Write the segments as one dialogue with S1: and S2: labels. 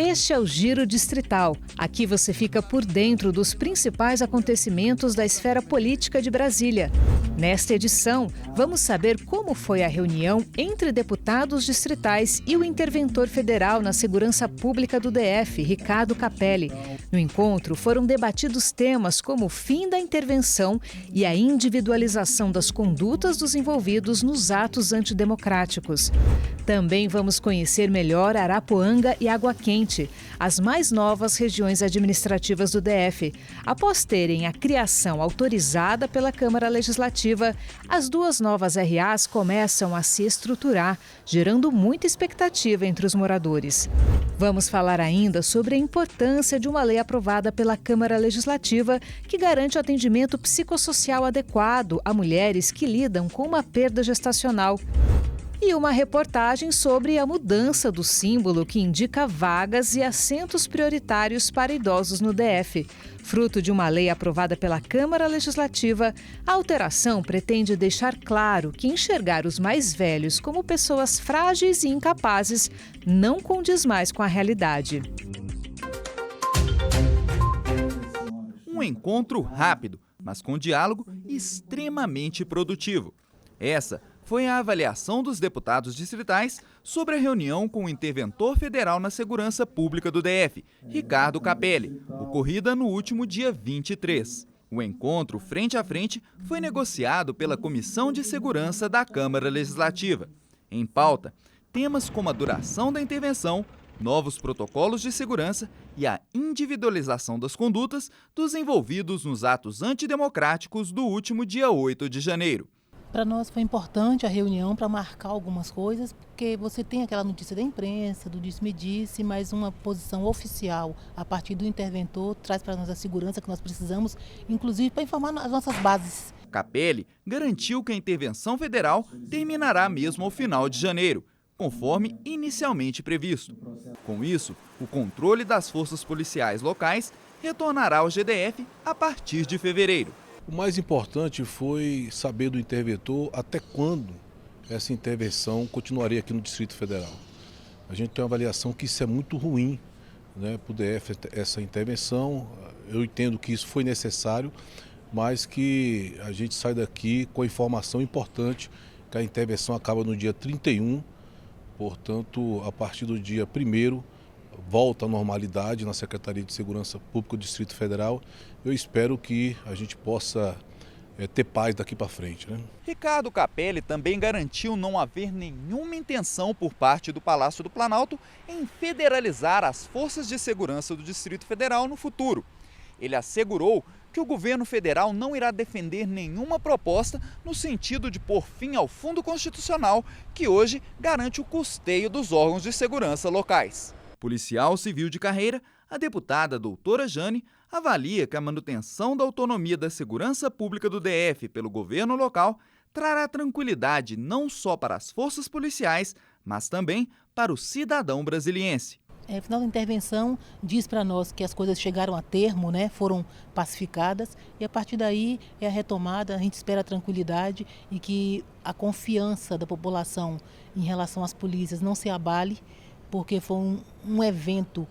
S1: Este é o Giro Distrital. Aqui você fica por dentro dos principais acontecimentos da esfera política de Brasília. Nesta edição, vamos saber como foi a reunião entre deputados distritais e o interventor federal na segurança pública do DF, Ricardo Capelli. No encontro, foram debatidos temas como o fim da intervenção e a individualização das condutas dos envolvidos nos atos antidemocráticos. Também vamos conhecer melhor Arapuanga e Água Quente, as mais novas regiões administrativas do DF. Após terem a criação autorizada pela Câmara Legislativa, as duas novas RAs começam a se estruturar, gerando muita expectativa entre os moradores. Vamos falar ainda sobre a importância de uma lei aprovada pela Câmara Legislativa que garante o atendimento psicossocial adequado a mulheres que lidam com uma perda gestacional. E uma reportagem sobre a mudança do símbolo que indica vagas e assentos prioritários para idosos no DF. Fruto de uma lei aprovada pela Câmara Legislativa, a alteração pretende deixar claro que enxergar os mais velhos como pessoas frágeis e incapazes não condiz mais com a realidade.
S2: Um encontro rápido, mas com diálogo extremamente produtivo. Essa foi a avaliação dos deputados distritais sobre a reunião com o interventor federal na segurança pública do DF, Ricardo Capelli, ocorrida no último dia 23. O encontro frente a frente foi negociado pela Comissão de Segurança da Câmara Legislativa. Em pauta, temas como a duração da intervenção, novos protocolos de segurança e a individualização das condutas dos envolvidos nos atos antidemocráticos do último dia 8 de janeiro.
S3: Para nós foi importante a reunião para marcar algumas coisas, porque você tem aquela notícia da imprensa, do disse-me-disse, mas uma posição oficial a partir do interventor traz para nós a segurança que nós precisamos, inclusive para informar as nossas bases.
S2: Capelli garantiu que a intervenção federal terminará mesmo ao final de janeiro, conforme inicialmente previsto. Com isso, o controle das forças policiais locais retornará ao GDF a partir de fevereiro.
S4: O mais importante foi saber do interventor até quando essa intervenção continuaria aqui no Distrito Federal. A gente tem uma avaliação que isso é muito ruim, né, para o DF, essa intervenção. Eu entendo que isso foi necessário, mas que a gente sai daqui com a informação importante que a intervenção acaba no dia 31, portanto, a partir do dia 1º, volta à normalidade na Secretaria de Segurança Pública do Distrito Federal. Eu espero que a gente possa ter paz daqui para frente, né?
S2: Ricardo Capelli também garantiu não haver nenhuma intenção por parte do Palácio do Planalto em federalizar as forças de segurança do Distrito Federal no futuro. Ele assegurou que o governo federal não irá defender nenhuma proposta no sentido de pôr fim ao Fundo Constitucional, que hoje garante o custeio dos órgãos de segurança locais. Policial civil de carreira, a deputada doutora Jane avalia que a manutenção da autonomia da segurança pública do DF pelo governo local trará tranquilidade não só para as forças policiais, mas também para o cidadão brasiliense.
S3: O final da intervenção diz para nós que as coisas chegaram a termo, né, foram pacificadas e a partir daí é a retomada, a gente espera a tranquilidade e que a confiança da população em relação às polícias não se abale, porque foi um evento,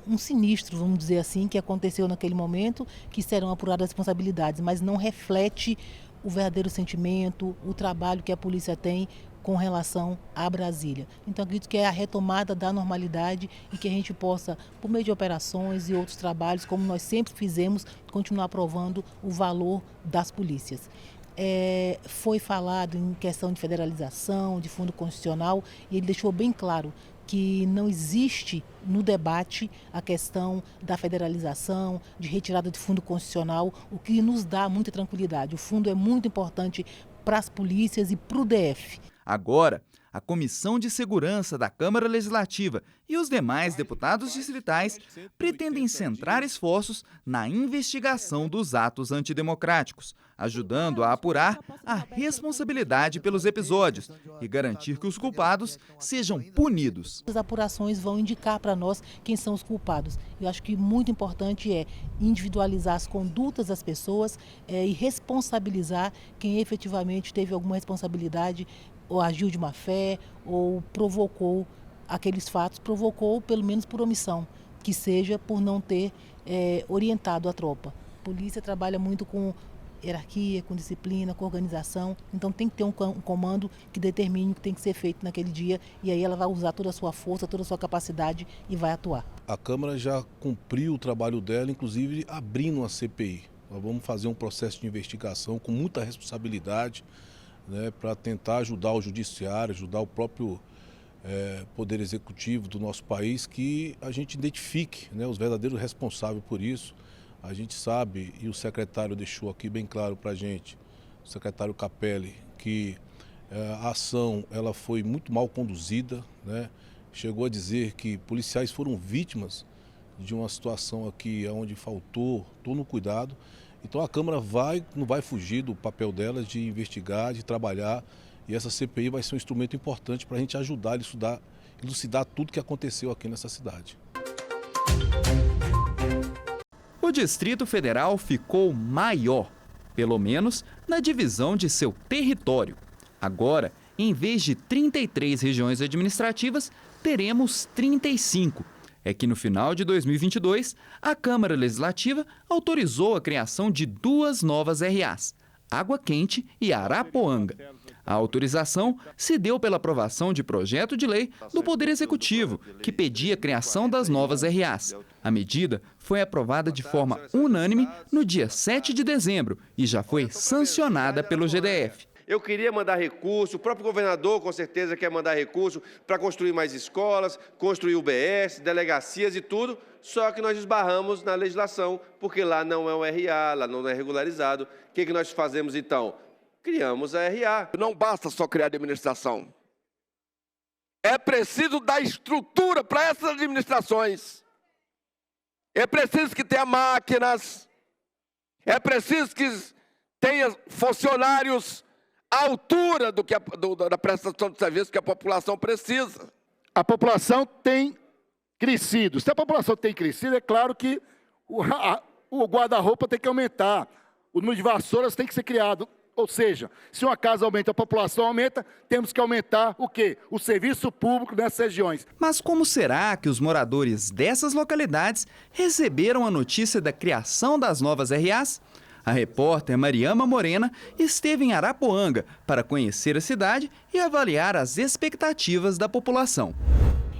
S3: um sinistro, vamos dizer assim, que aconteceu naquele momento, que serão apuradas as responsabilidades, mas não reflete o verdadeiro sentimento, o trabalho que a polícia tem com relação à Brasília. Então, acredito que é a retomada da normalidade e que a gente possa, por meio de operações e outros trabalhos, como nós sempre fizemos, continuar provando o valor das polícias. Foi falado em questão de federalização, de fundo constitucional, e ele deixou bem claro que não existe no debate a questão da federalização, de retirada de fundo constitucional, o que nos dá muita tranquilidade. O fundo é muito importante para as polícias e para o DF.
S2: Agora, a Comissão de Segurança da Câmara Legislativa e os demais deputados distritais pretendem centrar esforços na investigação dos atos antidemocráticos, ajudando a apurar a responsabilidade pelos episódios e garantir que os culpados sejam punidos.
S3: As apurações vão indicar para nós quem são os culpados. Eu acho que muito importante é individualizar as condutas das pessoas e responsabilizar quem efetivamente teve alguma responsabilidade ou agiu de má fé ou provocou aqueles fatos provocou, pelo menos por omissão, que seja por não ter orientado a tropa. A polícia trabalha muito com hierarquia, com disciplina, com organização, então tem que ter um comando que determine o que tem que ser feito naquele dia, e aí ela vai usar toda a sua força, toda a sua capacidade e vai atuar.
S4: A Câmara já cumpriu o trabalho dela, inclusive abrindo uma CPI. Nós vamos fazer um processo de investigação com muita responsabilidade, né, para tentar ajudar o judiciário, ajudar o próprio Poder Executivo do nosso país, que a gente identifique, né, os verdadeiros responsáveis por isso. A gente sabe, e o secretário deixou aqui bem claro para a gente, o secretário Capelli, que a ação ela foi muito mal conduzida, né? Chegou a dizer que policiais foram vítimas de uma situação aqui onde faltou todo o cuidado. Então a Câmara não vai fugir do papel dela de investigar, de trabalhar, e essa CPI vai ser um instrumento importante para a gente ajudar a elucidar tudo que aconteceu aqui nessa cidade.
S2: O Distrito Federal ficou maior, pelo menos na divisão de seu território. Agora, em vez de 33 regiões administrativas, teremos 35. É que no final de 2022, a Câmara Legislativa autorizou a criação de 2 novas RAs, Água Quente e Arapoanga. A autorização se deu pela aprovação de projeto de lei do Poder Executivo, que pedia a criação das novas RAs. A medida foi aprovada de forma unânime no dia 7 de dezembro e já foi sancionada pelo GDF.
S5: Eu queria mandar recurso, o próprio governador com certeza quer mandar recurso para construir mais escolas, construir UBS, delegacias e tudo, só que nós esbarramos na legislação, porque lá não é um RA, lá não é regularizado. O que nós fazemos então? Criamos a RA.
S6: Não basta só criar administração. É preciso dar estrutura para essas administrações. É preciso que tenha máquinas. É preciso que tenha funcionários à altura da prestação de serviço que a população precisa.
S7: A população tem crescido. Se a população tem crescido, é claro que o guarda-roupa tem que aumentar. O número de vassouras tem que ser criado. Ou seja, se uma casa aumenta, a população aumenta, temos que aumentar o quê? O serviço público nessas regiões.
S2: Mas como será que os moradores dessas localidades receberam a notícia da criação das novas RAs? A repórter Mariama Morena esteve em Arapoanga para conhecer a cidade e avaliar as expectativas da população.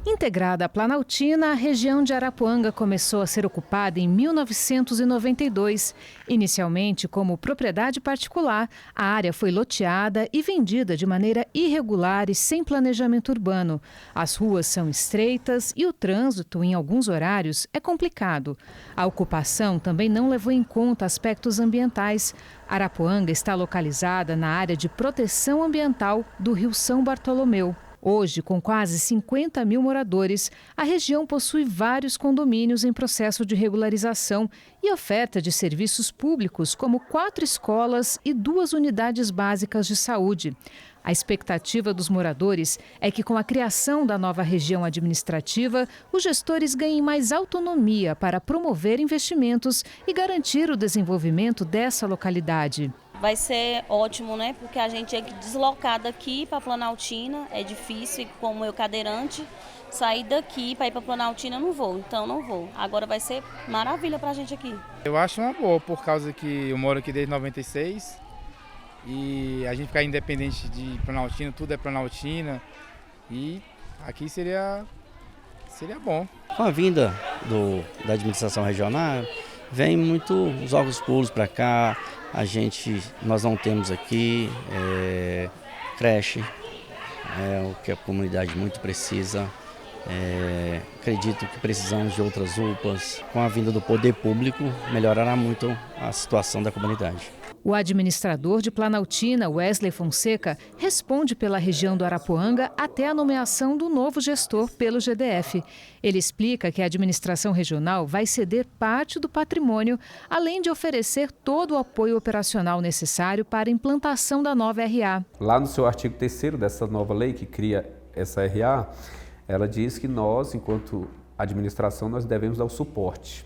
S1: Integrada à Planaltina, a região de Arapoanga começou a ser ocupada em 1992. Inicialmente como propriedade particular, a área foi loteada e vendida de maneira irregular e sem planejamento urbano. As ruas são estreitas e o trânsito, em alguns horários, é complicado. A ocupação também não levou em conta aspectos ambientais. Arapoanga está localizada na área de proteção ambiental do Rio São Bartolomeu. Hoje, com quase 50 mil moradores, a região possui vários condomínios em processo de regularização e oferta de serviços públicos, como 4 escolas e 2 unidades básicas de saúde. A expectativa dos moradores é que, com a criação da nova região administrativa, os gestores ganhem mais autonomia para promover investimentos e garantir o desenvolvimento dessa localidade.
S8: Vai ser ótimo, né? Porque a gente é deslocado daqui para Planaltina, é difícil, como eu cadeirante, sair daqui para ir para Planaltina eu não vou, então não vou. Agora vai ser maravilha para a gente aqui.
S9: Eu acho uma boa, por causa que eu moro aqui desde 96 e a gente ficar independente de Planaltina, tudo é Planaltina e aqui seria bom.
S10: Com a vinda da administração regional, vem muito os órgãos públicos para cá. Nós não temos aqui creche, o que a comunidade muito precisa. Acredito que precisamos de outras UPAs. Com a vinda do poder público, melhorará muito a situação da comunidade.
S1: O administrador de Planaltina, Wesley Fonseca, responde pela região do Arapoanga até a nomeação do novo gestor pelo GDF. Ele explica que a administração regional vai ceder parte do patrimônio, além de oferecer todo o apoio operacional necessário para a implantação da nova RA.
S11: Lá no seu artigo 3º dessa nova lei que cria essa RA, ela diz que nós, enquanto administração, nós devemos dar o suporte,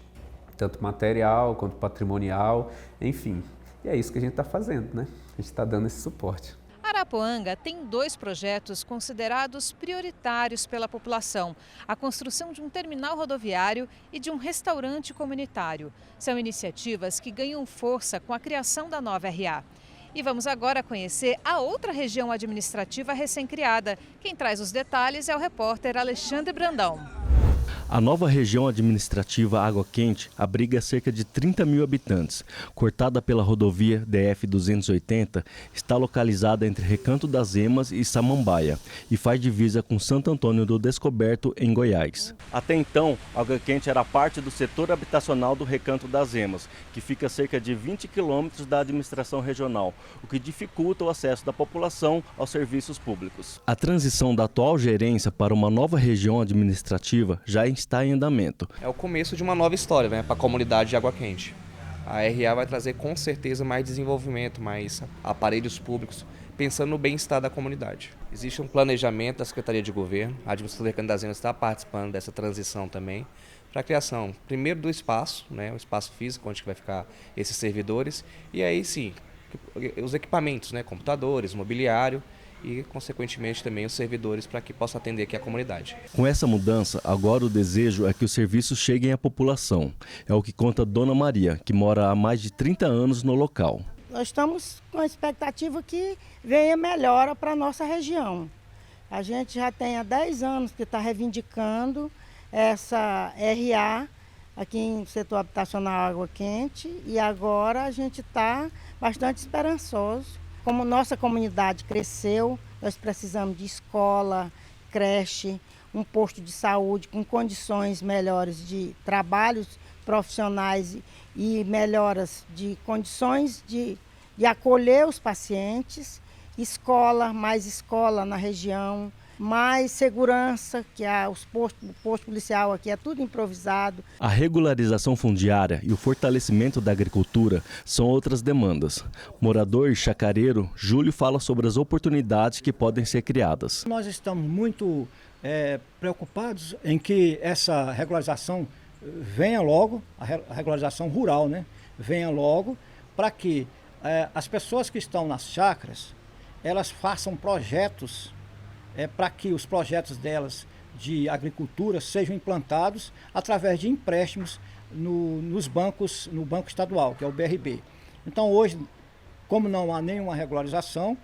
S11: tanto material quanto patrimonial, enfim. E é isso que a gente está fazendo, né? A gente está dando esse suporte.
S1: Arapuanga tem 2 projetos considerados prioritários pela população: a construção de um terminal rodoviário e de um restaurante comunitário. São iniciativas que ganham força com a criação da nova RA. E vamos agora conhecer a outra região administrativa recém-criada. Quem traz os detalhes é o repórter Alexandre Brandão.
S12: A nova região administrativa Água Quente abriga cerca de 30 mil habitantes. Cortada pela rodovia DF-280, está localizada entre Recanto das Emas e Samambaia e faz divisa com Santo Antônio do Descoberto, em Goiás. Até então, Água Quente era parte do setor habitacional do Recanto das Emas, que fica a cerca de 20 quilômetros da administração regional, o que dificulta o acesso da população aos serviços públicos. A transição da atual gerência para uma nova região administrativa já está em andamento.
S13: É o começo de uma nova história, né, para a comunidade de Água Quente. A RA vai trazer com certeza mais desenvolvimento, mais aparelhos públicos, pensando no bem-estar da comunidade. Existe um planejamento da Secretaria de Governo, a administração do Recanto das Emas está participando dessa transição também, para a criação, primeiro, do espaço, né, o espaço físico onde vai ficar esses servidores, e aí sim, os equipamentos, né, computadores, mobiliário, e, consequentemente, também os servidores para que possa atender aqui a comunidade.
S12: Com essa mudança, agora o desejo é que os serviços cheguem à população. É o que conta Dona Maria, que mora há mais de 30 anos no local.
S14: Nós estamos com a expectativa que venha melhora para a nossa região. A gente já tem há 10 anos que está reivindicando essa RA aqui no setor habitacional Água Quente e agora a gente está bastante esperançoso. Como nossa comunidade cresceu, nós precisamos de escola, creche, um posto de saúde com condições melhores de trabalhos profissionais e melhoras de condições de acolher os pacientes, mais escola na região, mais segurança, que o posto policial aqui é tudo improvisado.
S12: A regularização fundiária e o fortalecimento da agricultura são outras demandas. Morador e chacareiro, Júlio fala sobre as oportunidades que podem ser criadas.
S15: Nós estamos muito preocupados em que essa regularização venha logo, a regularização rural, né? Venha logo para que as pessoas que estão nas chácaras, elas façam projetos para que os projetos delas de agricultura sejam implantados através de empréstimos nos bancos, no Banco Estadual, que é o BRB. Então hoje, como não há nenhuma regularização,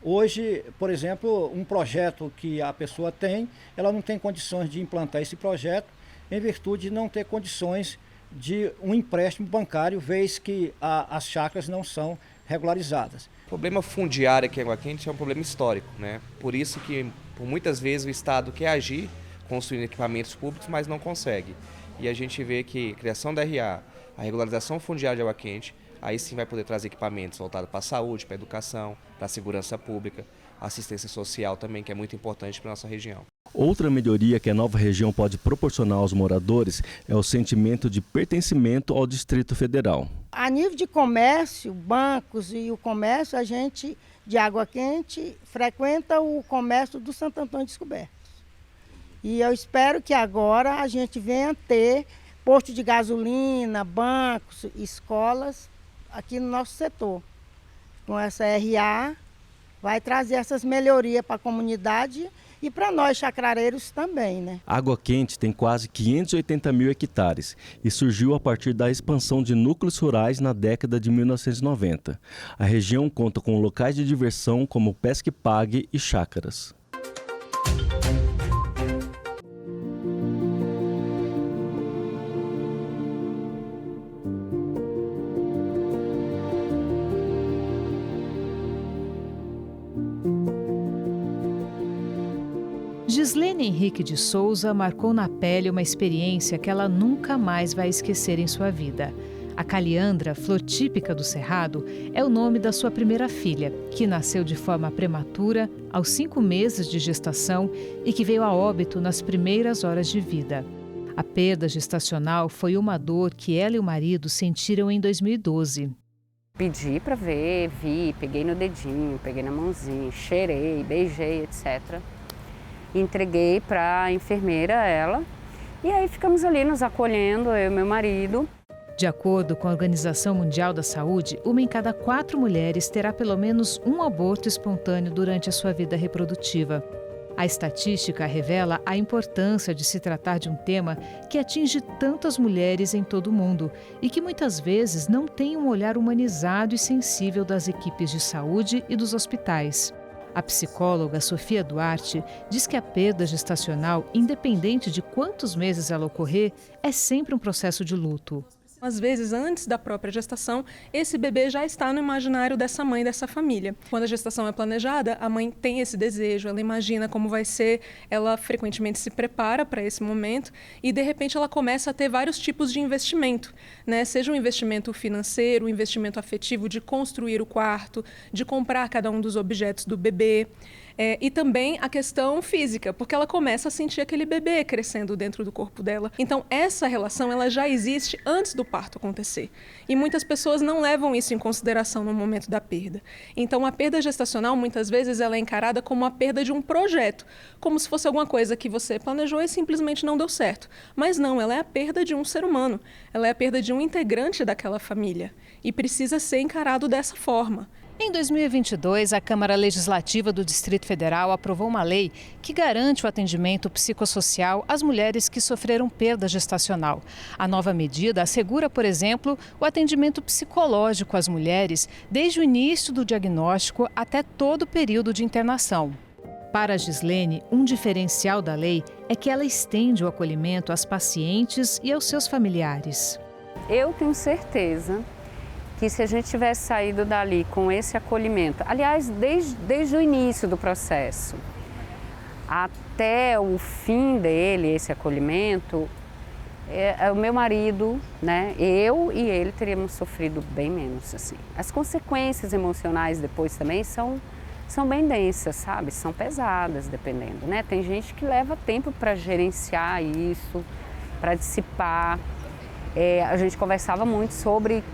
S15: hoje, por exemplo, um projeto que a pessoa tem, ela não tem condições de implantar esse projeto em virtude de não ter condições de um empréstimo bancário, vez que as chácaras não são regularizadas.
S13: O problema fundiário aqui em Água Quente é um problema histórico, né? Por isso que, por muitas vezes, o Estado quer agir construindo equipamentos públicos, mas não consegue. E a gente vê que a criação da RA, a regularização fundiária de Água Quente, aí sim vai poder trazer equipamentos voltados para a saúde, para a educação, para a segurança pública, assistência social também, que é muito importante para a nossa região.
S12: Outra melhoria que a nova região pode proporcionar aos moradores é o sentimento de pertencimento ao Distrito Federal.
S14: A nível de comércio, bancos e o comércio, a gente de Água Quente frequenta o comércio do Santo Antônio Descoberto. E eu espero que agora a gente venha ter posto de gasolina, bancos, escolas aqui no nosso setor. Com essa RA, vai trazer essas melhorias para a comunidade e para nós chacrareiros também, né?
S12: Água Quente tem quase 580 mil hectares e surgiu a partir da expansão de núcleos rurais na década de 1990. A região conta com locais de diversão como Pesque Pague e chácaras.
S1: Gislene Henrique de Souza marcou na pele uma experiência que ela nunca mais vai esquecer em sua vida. A caliandra, flor típica do Cerrado, é o nome da sua primeira filha, que nasceu de forma prematura, aos 5 meses de gestação e que veio a óbito nas primeiras horas de vida. A perda gestacional foi uma dor que ela e o marido sentiram em 2012.
S16: Pedi para ver, vi, peguei no dedinho, peguei na mãozinha, cheirei, beijei, etc. Entreguei para a enfermeira, ela, e aí ficamos ali nos acolhendo, eu e meu marido.
S1: De acordo com a Organização Mundial da Saúde, 1 em cada 4 mulheres terá pelo menos um aborto espontâneo durante a sua vida reprodutiva. A estatística revela a importância de se tratar de um tema que atinge tantas mulheres em todo o mundo e que muitas vezes não tem um olhar humanizado e sensível das equipes de saúde e dos hospitais. A psicóloga Sofia Duarte diz que a perda gestacional, independente de quantos meses ela ocorrer, é sempre um processo de luto.
S17: Às vezes, antes da própria gestação, esse bebê já está no imaginário dessa mãe, dessa família. Quando a gestação é planejada, a mãe tem esse desejo, ela imagina como vai ser, ela frequentemente se prepara para esse momento e, de repente, ela começa a ter vários tipos de investimento, né? Seja um investimento financeiro, um investimento afetivo de construir o quarto, de comprar cada um dos objetos do bebê. E também a questão física, porque ela começa a sentir aquele bebê crescendo dentro do corpo dela. Então, essa relação ela já existe antes do parto acontecer. E muitas pessoas não levam isso em consideração no momento da perda. Então, a perda gestacional, muitas vezes, ela é encarada como a perda de um projeto, como se fosse alguma coisa que você planejou e simplesmente não deu certo. Mas não, ela é a perda de um ser humano. Ela é a perda de um integrante daquela família. E precisa ser encarado dessa forma.
S1: Em 2022, a Câmara Legislativa do Distrito Federal aprovou uma lei que garante o atendimento psicossocial às mulheres que sofreram perda gestacional. A nova medida assegura, por exemplo, o atendimento psicológico às mulheres desde o início do diagnóstico até todo o período de internação. Para a Gislene, um diferencial da lei é que ela estende o acolhimento às pacientes e aos seus familiares.
S16: Eu tenho certeza que se a gente tivesse saído dali com esse acolhimento, aliás, desde o início do processo, até o fim dele, esse acolhimento, o meu marido, né, eu e ele teríamos sofrido bem menos, assim. As consequências emocionais depois também são bem densas, sabe? São pesadas, dependendo, né? Tem gente que leva tempo para gerenciar isso, para dissipar. A gente conversava muito sobre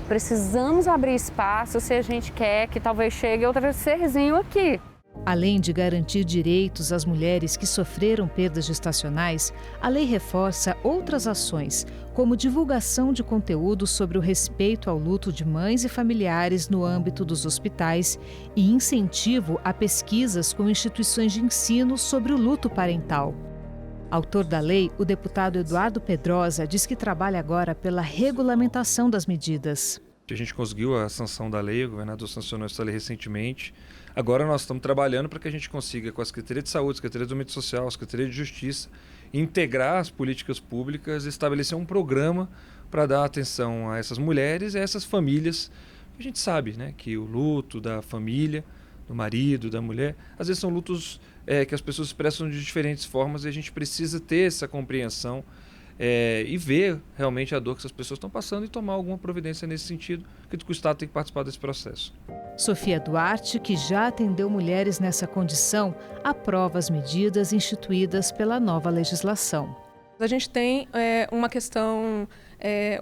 S16: precisamos abrir espaço se a gente quer que talvez chegue outro serzinho aqui.
S1: Além de garantir direitos às mulheres que sofreram perdas gestacionais, a lei reforça outras ações, como divulgação de conteúdo sobre o respeito ao luto de mães e familiares no âmbito dos hospitais e incentivo a pesquisas com instituições de ensino sobre o luto parental. Autor da lei, o deputado Eduardo Pedrosa diz que trabalha agora pela regulamentação das medidas.
S18: A gente conseguiu a sanção da lei, o governador sancionou essa lei recentemente. Agora nós estamos trabalhando para que a gente consiga, com a Secretaria de Saúde, a Secretaria do Desenvolvimento Social, a Secretaria de Justiça, integrar as políticas públicas e estabelecer um programa para dar atenção a essas mulheres e a essas famílias. A gente sabe, né, que o luto da família, do marido, da mulher, às vezes são lutos que as pessoas expressam de diferentes formas e a gente precisa ter essa compreensão e ver realmente a dor que essas pessoas estão passando e tomar alguma providência nesse sentido, que o Estado tem que participar desse processo.
S1: Sofia Duarte, que já atendeu mulheres nessa condição, aprova as medidas instituídas pela nova legislação.
S17: A gente tem uma questão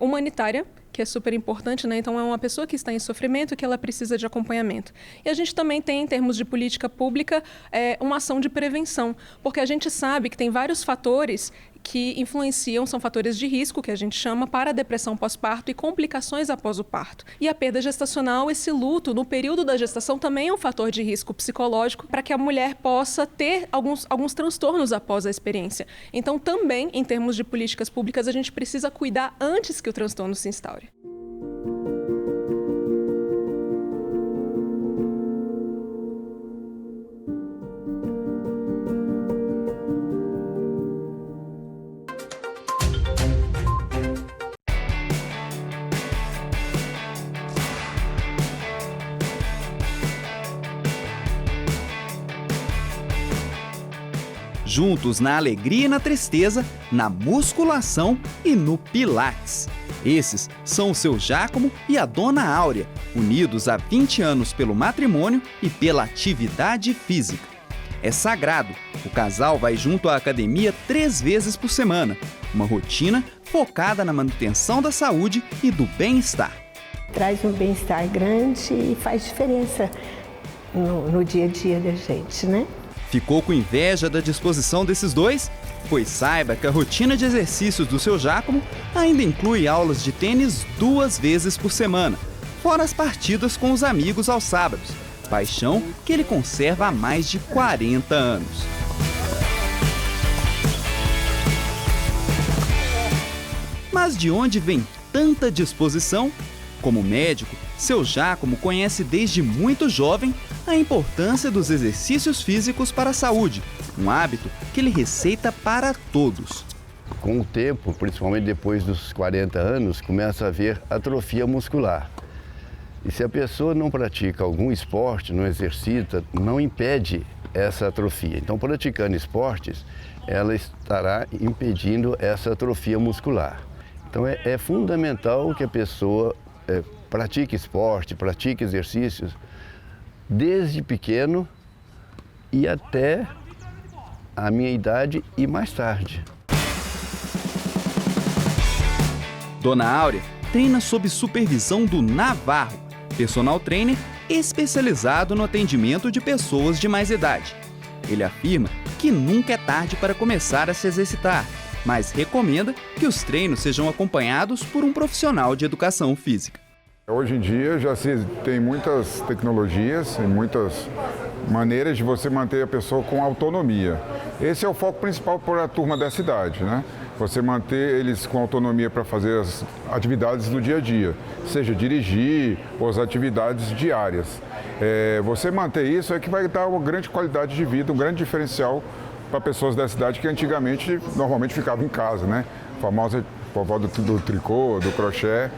S17: humanitária, que é super importante, né? Então é uma pessoa que está em sofrimento que ela precisa de acompanhamento. E a gente também tem, em termos de política pública, uma ação de prevenção, porque a gente sabe que tem vários fatores que influenciam, são fatores de risco, que a gente chama, para a depressão pós-parto e complicações após o parto. E a perda gestacional, esse luto no período da gestação também é um fator de risco psicológico para que a mulher possa ter alguns transtornos após a experiência. Então também, em termos de políticas públicas, a gente precisa cuidar antes que o transtorno se instaure.
S19: Juntos na alegria e na tristeza, na musculação e no pilates. Esses são o seu Giacomo e a dona Áurea, unidos há 20 anos pelo matrimônio e pela atividade física. É sagrado, o casal vai junto à academia 3 vezes por semana, uma rotina focada na manutenção da saúde e do bem-estar.
S20: Traz um bem-estar grande e faz diferença no dia a dia da gente, né?
S19: Ficou com inveja da disposição desses dois? Pois saiba que a rotina de exercícios do seu Giacomo ainda inclui aulas de tênis 2 vezes por semana, fora as partidas com os amigos aos sábados, paixão que ele conserva há mais de 40 anos. Mas de onde vem tanta disposição? Como médico, seu Giacomo conhece desde muito jovem a importância dos exercícios físicos para a saúde, um hábito que ele receita para todos.
S20: Com o tempo, principalmente depois dos 40 anos, começa a haver atrofia muscular. E se a pessoa não pratica algum esporte, não exercita, não impede essa atrofia. Então, praticando esportes, ela estará impedindo essa atrofia muscular. Então, é fundamental que a pessoa pratique esporte, pratique exercícios desde pequeno e até a minha idade e mais tarde.
S19: Dona Áurea treina sob supervisão do Navarro, personal trainer especializado no atendimento de pessoas de mais idade. Ele afirma que nunca é tarde para começar a se exercitar, mas recomenda que os treinos sejam acompanhados por um profissional de educação física.
S21: Hoje em dia já se tem muitas tecnologias e muitas maneiras de você manter a pessoa com autonomia. Esse é o foco principal para a turma dessa idade, né? Você manter eles com autonomia para fazer as atividades do dia a dia, seja dirigir ou as atividades diárias. Você manter isso é que vai dar uma grande qualidade de vida, um grande diferencial para pessoas dessa idade que antigamente normalmente ficavam em casa, né? A famosa vovó do tricô, do crochê.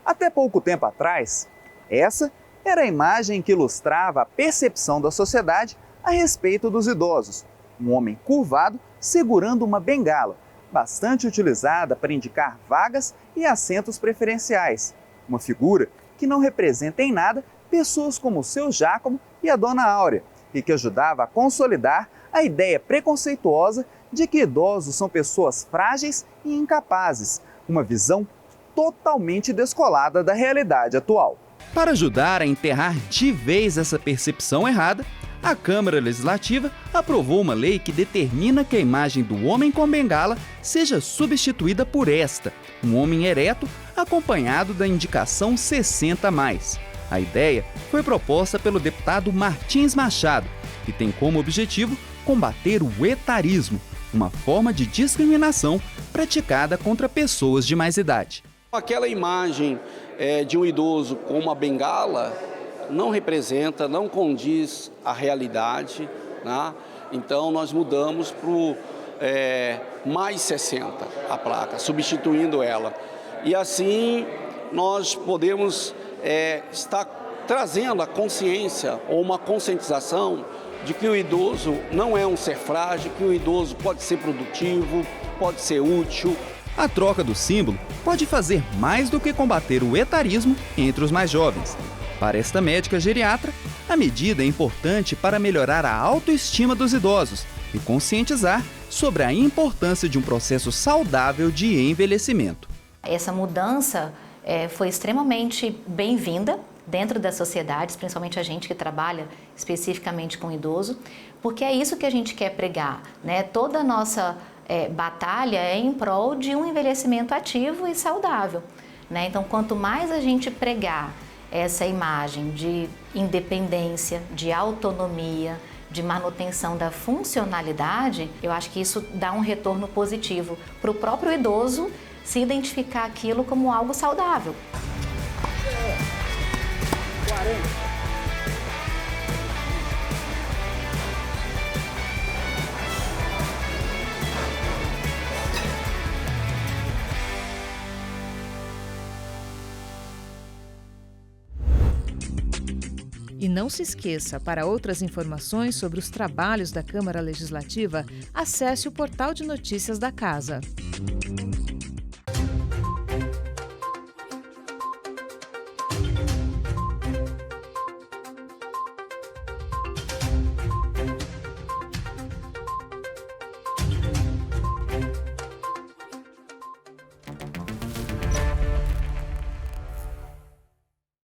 S2: Até pouco tempo atrás, essa era a imagem que ilustrava a percepção da sociedade a respeito dos idosos. Um homem curvado segurando uma bengala, bastante utilizada para indicar vagas e assentos preferenciais. Uma figura que não representa em nada pessoas como o seu Giacomo e a Dona Áurea, e que ajudava a consolidar a ideia preconceituosa de que idosos são pessoas frágeis e incapazes, uma visão totalmente descolada da realidade atual.
S19: Para ajudar a enterrar de vez essa percepção errada, a Câmara Legislativa aprovou uma lei que determina que a imagem do homem com bengala seja substituída por esta, um homem ereto acompanhado da indicação 60+. A ideia foi proposta pelo deputado Martins Machado e tem como objetivo combater o etarismo, uma forma de discriminação praticada contra pessoas de mais idade.
S22: Aquela imagem de um idoso com uma bengala não representa, não condiz à realidade, né? Então nós mudamos para o mais 60 a placa, substituindo ela. E assim nós podemos estar trazendo a consciência ou uma conscientização de que o idoso não é um ser frágil, que o idoso pode ser produtivo, pode ser útil.
S19: A troca do símbolo pode fazer mais do que combater o etarismo entre os mais jovens. Para esta médica geriatra, a medida é importante para melhorar a autoestima dos idosos e conscientizar sobre a importância de um processo saudável de envelhecimento.
S23: Essa mudança foi extremamente bem-vinda dentro das sociedades, principalmente a gente que trabalha especificamente com idoso, porque é isso que a gente quer pregar, né? Toda a nossa batalha é em prol de um envelhecimento ativo e saudável, né? Então, quanto mais a gente pregar essa imagem de independência, de autonomia, de manutenção da funcionalidade, eu acho que isso dá um retorno positivo para o próprio idoso se identificar aquilo como algo saudável.
S1: E não se esqueça, para outras informações sobre os trabalhos da Câmara Legislativa, acesse o portal de notícias da Casa.